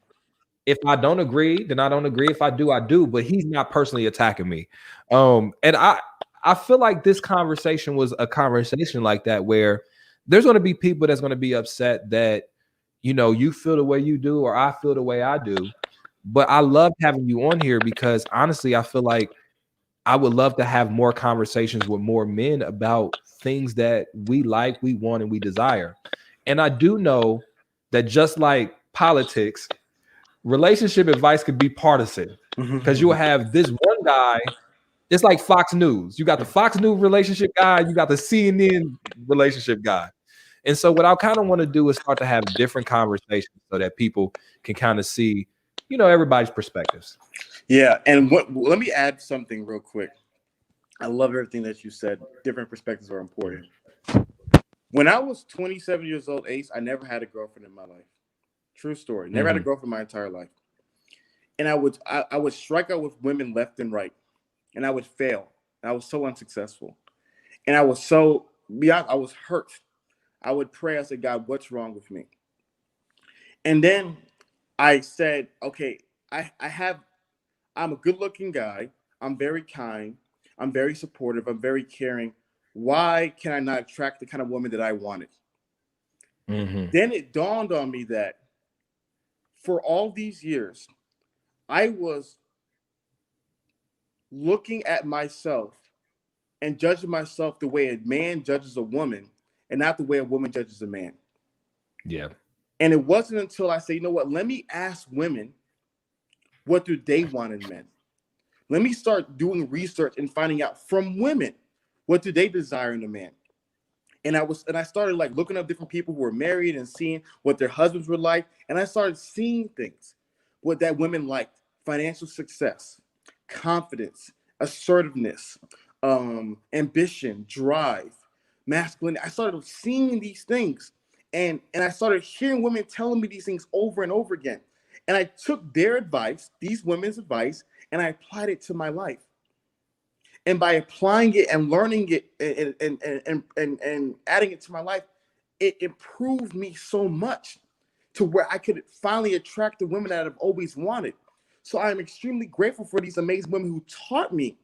If I don't agree, then I don't agree. If I do, I do. But he's not personally attacking me. And I feel like this conversation was a conversation like that, where there's going to be people that's going to be upset that, you feel the way you do, or I feel the way I do. But I love having you on here because honestly, I feel like I would love to have more conversations with more men about things that we like, we want, and we desire. And I do know that just like politics, relationship advice could be partisan because you'll have this one guy. It's like Fox News. You got the Fox News relationship guy, you got the CNN relationship guy. And so what I kind of want to do is start to have different conversations so that people can kind of see, everybody's perspectives. Yeah. And let me add something real quick. I love everything that you said. Different perspectives are important. When I was 27 years old, Ace, I never had a girlfriend in my life. True story. Never had a girlfriend my entire life. And I would strike out with women left and right, and I would fail. And I was so unsuccessful, and I was so beyond. I was hurt. I would pray. I said, God, what's wrong with me? And then I said, okay, I have. I'm a good-looking guy. I'm very kind. I'm very supportive. I'm very caring. Why can I not attract the kind of woman that I wanted? Then it dawned on me that for all these years, I was looking at myself and judging myself the way a man judges a woman and not the way a woman judges a man. Yeah. And it wasn't until I said, you know what, let me ask women, what do they want in men? Let me start doing research and finding out from women, what do they desire in a man? And I started like looking up different people who were married and seeing what their husbands were like. And I started seeing things, what that women liked: financial success, confidence, assertiveness, ambition, drive, masculinity. I started seeing these things, and I started hearing women telling me these things over and over again. And I took their advice, these women's advice, and I applied it to my life. And by applying it and learning it and adding it to my life, it improved me so much to where I could finally attract the women that I've always wanted. So I am extremely grateful for these amazing women who taught me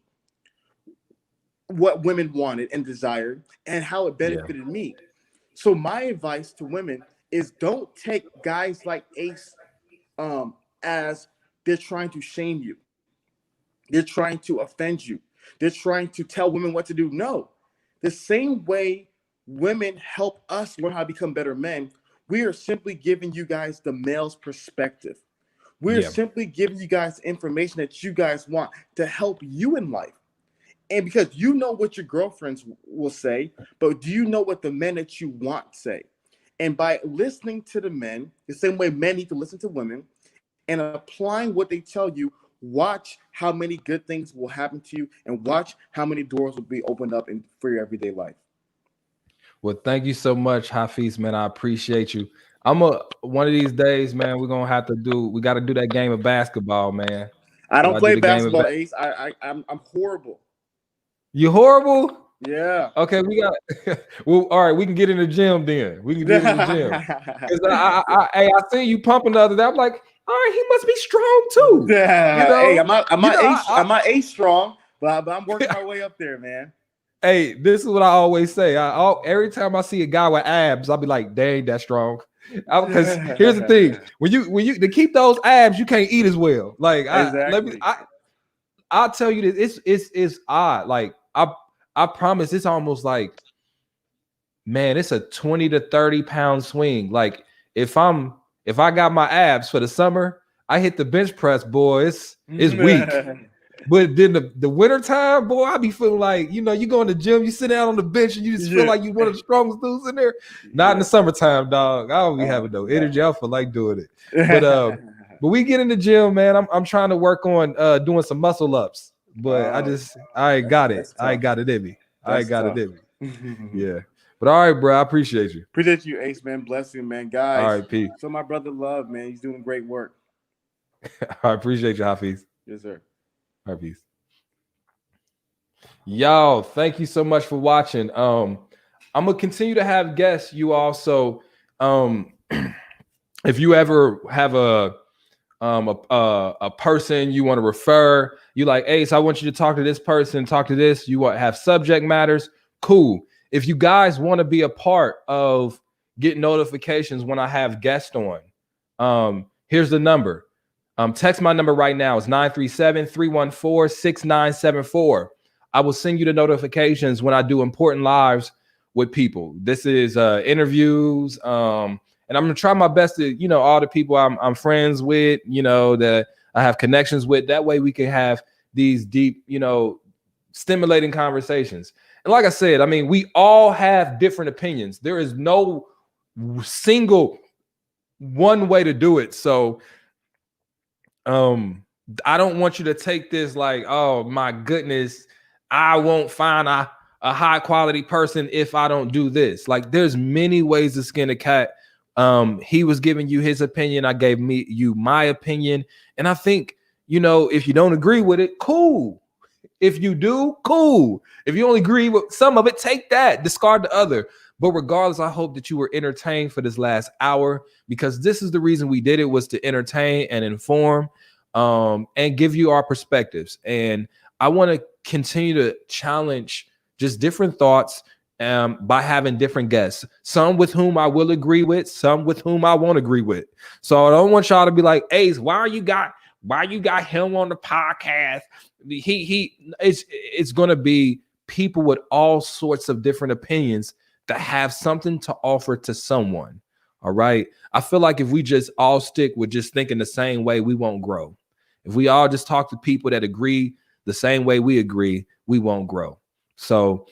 what women wanted and desired and how it benefited me. So my advice to women is, don't take guys like Ace as they're trying to shame you. They're trying to offend you. They're trying to tell women what to do. No. The same way women help us learn how to become better men, we are simply giving you guys the male's perspective. We're simply giving you guys information that you guys want to help you in life. And because you know what your girlfriends will say, but do you know what the men that you want say? And by listening to the men, the same way men need to listen to women, and applying what they tell you, watch how many good things will happen to you, and watch how many doors will be opened up for your everyday life. Well, thank you so much, Hafeez, man. I appreciate you. One of these days, man, we got to do that game of basketball, man. I don't Gotta do play the game of basketball, Ace. I'm horrible. You horrible? Yeah. Okay, we got well, all right, we can get in the gym then. We can get in the gym. Because I seen you pumping the other day. I'm like, all right, he must be strong too. Yeah. You know, Hey, I'm not A strong, but I'm working my way up there, man. Hey, this is what I always say. Every time I see a guy with abs, I'll be like, dang, that's strong. Because here's the thing: when you to keep those abs, you can't eat as well. Like I'll tell you this, it's odd. Like I promise, it's almost like, man, it's a 20 to 30 pound swing. Like if I got my abs for the summer, I hit the bench press, boy. It's weak. But then the winter time, boy, I be feeling like, you go in the gym, you sit down on the bench, and you just feel like you one of the strongest dudes in there. Not in the summertime, dog. I don't be having no energy. I feel like doing it. But we get in the gym, man. I'm trying to work on doing some muscle ups, but I ain't got it. I ain't got it in me. I ain't got it in me. Yeah. But all right, bro. I appreciate you. Appreciate you, Ace, man. Bless you, man. Guys. All right, peace. So my brother Love, man, he's doing great work. I appreciate you, Hafeez. Yes, sir. All right, peace. Yo, thank you so much for watching. I'm gonna continue to have guests. You also, if you ever have a person you want to refer, you like, Ace, I want you to talk to this person, talk to this. You want have subject matters, cool. If you guys want to be a part of getting notifications when I have guests on, here's the number. Text my number right now. It's 937-314-6974. I will send you the notifications when I do important lives with people. This is interviews, and I'm gonna try my best to, all the people I'm friends with, that I have connections with. That way we can have these deep, stimulating conversations. And like I said, I mean, we all have different opinions. There is no single one way to do it. So I don't want you to take this like, oh my goodness, I won't find a high quality person if I don't do this. Like there's many ways to skin a cat. He was giving you his opinion. I gave you my opinion. And I think, if you don't agree with it, cool. If you do, cool. If you only agree with some of it, take that, discard the other. But regardless, I hope that you were entertained for this last hour, because this is the reason we did it, was to entertain and inform, and give you our perspectives. And I want to continue to challenge just different thoughts, by having different guests, some with whom I will agree with, some with whom I won't agree with. So I don't want y'all to be like, Ace, why you got him on the podcast? It's going to be people with all sorts of different opinions that have something to offer to someone. All right. I feel like if we just all stick with just thinking the same way, we won't grow. If we all just talk to people that agree the same way we agree, we won't grow. So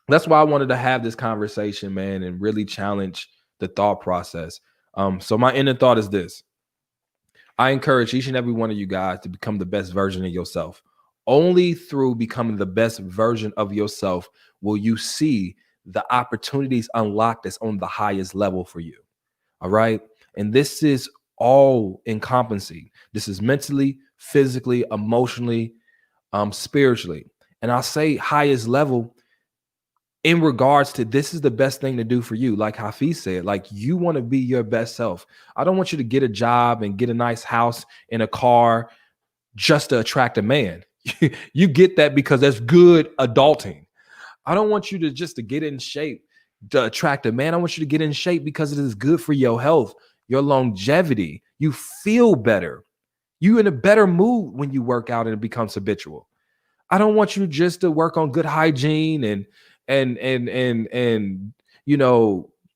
that's why I wanted to have this conversation, man, and really challenge the thought process. So my ending thought is this. I encourage each and every one of you guys to become the best version of yourself. Only through becoming the best version of yourself will you see the opportunities unlocked that's on the highest level for you. All right. And this is all encompassing. This is mentally, physically, emotionally, spiritually. And I'll say highest level in regards to this is the best thing to do for you. Like Hafeez said, like you want to be your best self. I don't want you to get a job and get a nice house and a car just to attract a man. You get that because that's good adulting. I don't want you to just to get in shape to attract a man. I want you to get in shape because it is good for your health, your longevity. You feel better. You in a better mood when you work out and it becomes habitual. I don't want you just to work on good hygiene and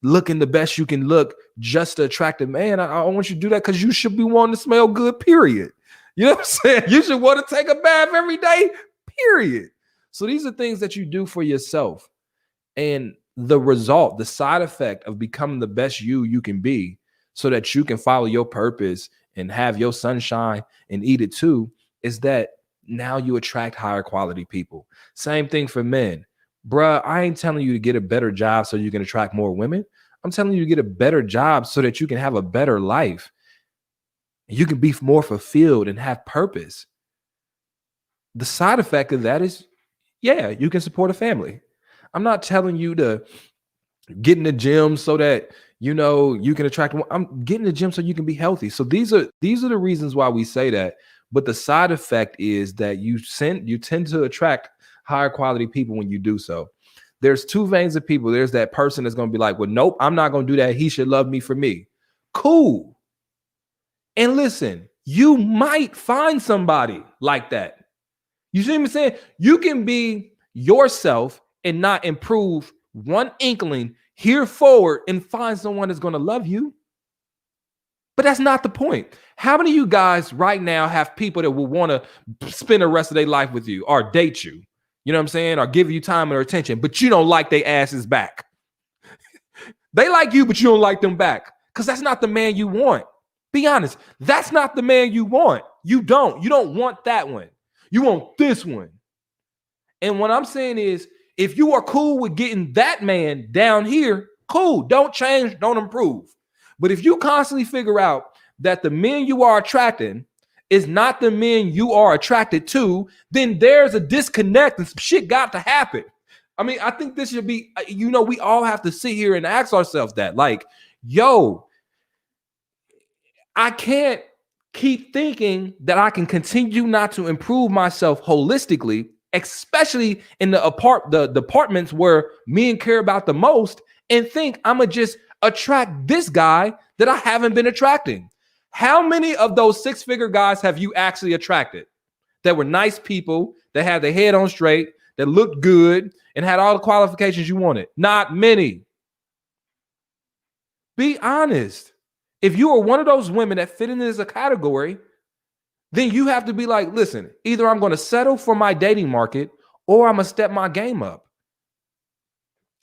looking the best you can look just to attract a man. I want you to do that because you should be wanting to smell good, period. You know what I'm saying? You should want to take a bath every day, period. So these are things that you do for yourself. And the result, the side effect of becoming the best you can be so that you can follow your purpose and have your sunshine and eat it too, is that now you attract higher quality people. Same thing for men. Bruh, I ain't telling you to get a better job so you can attract more women. I'm telling you to get a better job so that you can have a better life. You can be more fulfilled and have purpose. The side effect of that is, yeah, you can support a family. I'm not telling you to get in the gym so that you can attract. I'm getting in the gym so you can be healthy. So these are the reasons why we say that. But the side effect is that you tend to attract higher quality people when you do so. There's two veins of people. There's that person that's going to be like, well, nope, I'm not going to do that. He should love me for me. Cool. And listen, you might find somebody like that. You see what I'm saying? You can be yourself and not improve one inkling here forward and find someone that's going to love you. But that's not the point. How many of you guys right now have people that will want to spend the rest of their life with you or date you? You know what I'm saying? Or give you time or attention, but you don't like their asses back. They like you, but you don't like them back because that's not the man you want. Be honest. That's not the man you want. You don't want that one. You want this one. And what I'm saying is, if you are cool with getting that man down here, cool. Don't change, don't improve. But if you constantly figure out that the men you are attracting is not the men you are attracted to, then there's a disconnect and some shit got to happen. I mean, I think this should be, we all have to sit here and ask ourselves that. Like, yo, I can't keep thinking that I can continue not to improve myself holistically, especially in the departments where men care about the most, and think I'm going to just attract this guy that I haven't been attracting. How many of those six-figure guys have you actually attracted that were nice people, that had their head on straight, that looked good, and had all the qualifications you wanted? Not many. Be honest. If you are one of those women that fit into this category, then you have to be like, listen, either I'm going to settle for my dating market or I'm going to step my game up.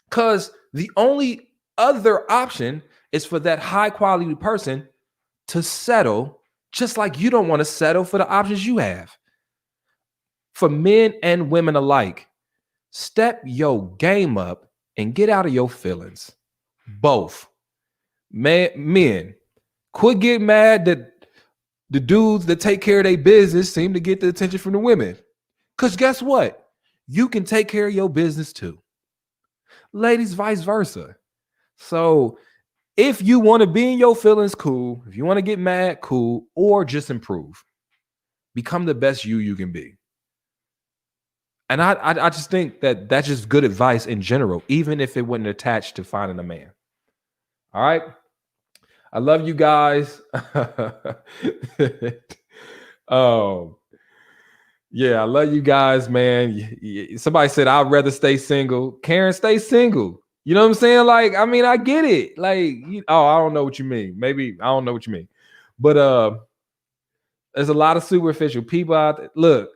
Because the only other option is for that high quality person to settle, just like you don't want to settle for the options you have. For men and women alike, Step your game up and get out of your feelings. Both. Men, quit getting mad that the dudes that take care of their business seem to get the attention from the women. Because guess what? You can take care of your business too. Ladies, vice versa. So if you want to be in your feelings, cool. If you want to get mad, cool. Or just improve. Become the best you can be. And I just think that that's just good advice in general, even if it wasn't attached to finding a man. All right. I love you guys. Yeah, I love you guys, man. Somebody said I'd rather stay single. Karen, stay single. You know what I'm saying? Like, I mean, I get it. Like, I don't know what you mean. Maybe I don't know what you mean. But there's a lot of superficial people out there. Look,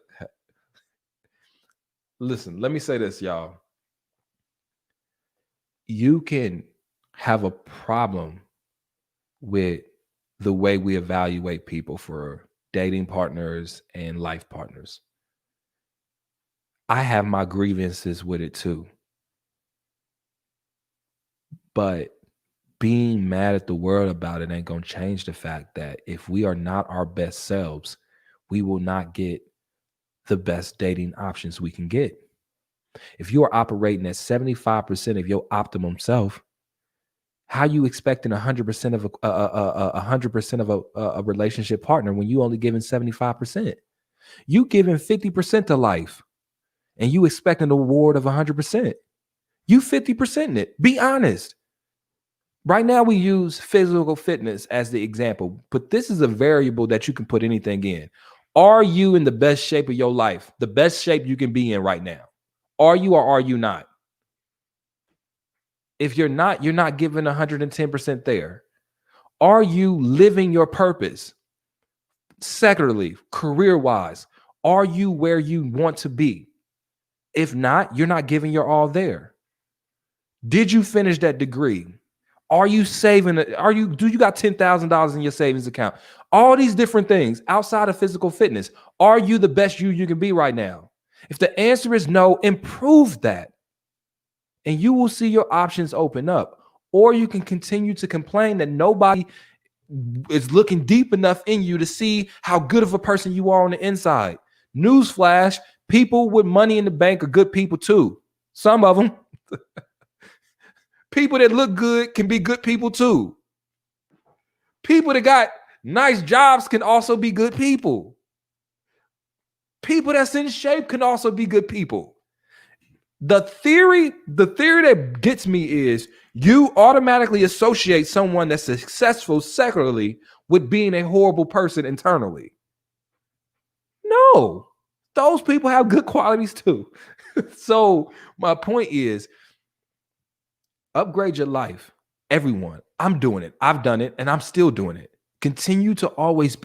listen, let me say this, y'all. You can have a problem with the way we evaluate people for dating partners and life partners. I have my grievances with it too. But being mad at the world about it ain't going to change the fact that if we are not our best selves, we will not get the best dating options we can get. If you are operating at 75% of your optimum self, how you expecting 100% of a relationship partner when you only giving 75%? You giving 50% to life, and you expect an award of 100%. You 50% it. Be honest. Right now, we use physical fitness as the example, but this is a variable that you can put anything in. Are you in the best shape of your life? The best shape you can be in right now? Are you or are you not? If you're not giving 110% there. Are you living your purpose? Secularly, career-wise, are you where you want to be? If not, you're not giving your all there. Did you finish that degree? Are you saving? Do you got $10,000 in your savings account? All these different things outside of physical fitness. Are you the best you can be right now? If the answer is no, improve that. And you will see your options open up. Or you can continue to complain that nobody is looking deep enough in you to see how good of a person you are on the inside. Newsflash, people with money in the bank are good people too. Some of them. People that look good can be good people too. People that got nice jobs can also be good people. People that's in shape can also be good people. The theory that gets me is you automatically associate someone that's successful secularly with being a horrible person internally. No, those people have good qualities too. So my point is, upgrade your life. Everyone. I'm doing it. I've done it and I'm still doing it. Continue to always